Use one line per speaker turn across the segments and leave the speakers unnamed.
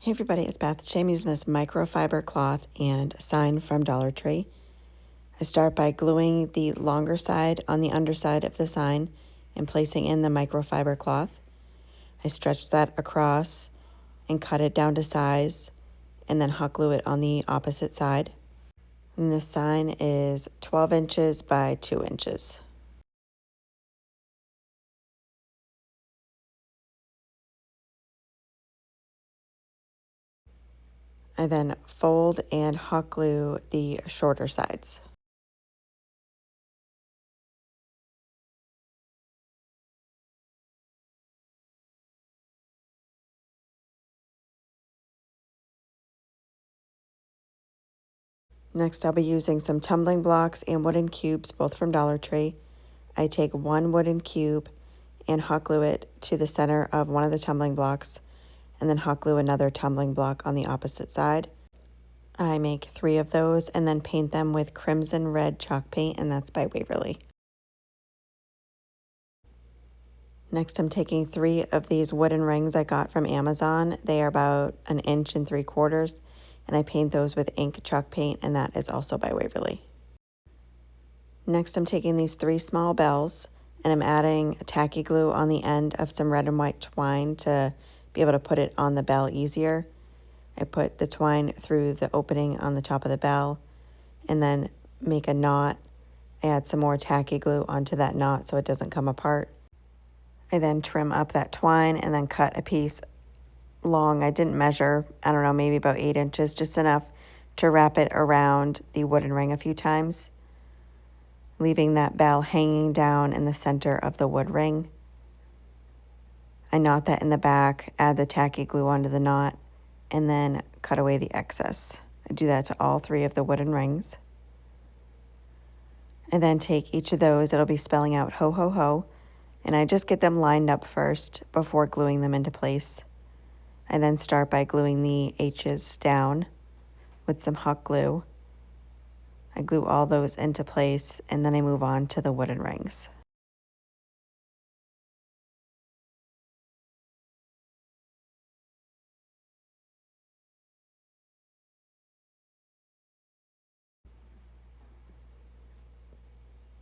Hey everybody, it's Beth. Today I'm using this microfiber cloth and sign from Dollar Tree. I start by gluing the longer side on the underside of the sign and placing in the microfiber cloth. I stretch that across and cut it down to size and then hot glue it on the opposite side. And this sign is 12 inches by 2 inches. I then fold and hot glue the shorter sides. Next, I'll be using some tumbling blocks and wooden cubes, both from Dollar Tree. I take one wooden cube and hot glue it to the center of one of the tumbling blocks, and then hot glue another tumbling block on the opposite side. I make 3 of those and then paint them with crimson red chalk paint, and that's by Waverly. Next, I'm taking 3 of these wooden rings I got from Amazon. They are about 1 3/4 inches, and I paint those with ink chalk paint, and that is also by Waverly. Next, I'm taking these 3 small bells and I'm adding tacky glue on the end of some red and white twine to be able to put it on the bell easier. I put the twine through the opening on the top of the bell and then make a knot. I add some more tacky glue onto that knot so it doesn't come apart. I then trim up that twine and then cut a piece long. I didn't measure, I don't know, maybe about 8 inches, just enough to wrap it around the wooden ring a few times, leaving that bell hanging down in the center of the wood ring. I knot that in the back, add the tacky glue onto the knot, and then cut away the excess. I do that to all 3 of the wooden rings. I then take each of those, it'll be spelling out ho ho ho, and I just get them lined up first before gluing them into place. I then start by gluing the H's down with some hot glue. I glue all those into place and then I move on to the wooden rings.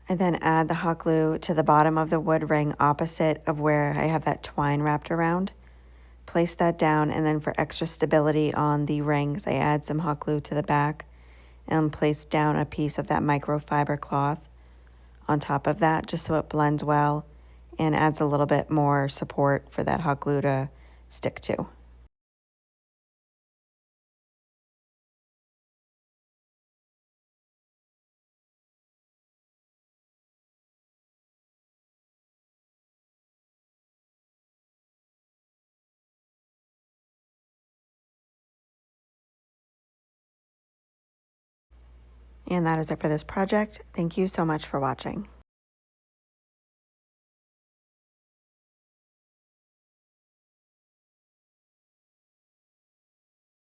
I then add the hot glue to the bottom of the wood ring opposite of where I have that twine wrapped around. Place that down, and then for extra stability on the rings, I add some hot glue to the back and place down a piece of that microfiber cloth on top of that just so it blends well and adds a little bit more support for that hot glue to stick to. And that is it for this project. Thank you so much for watching.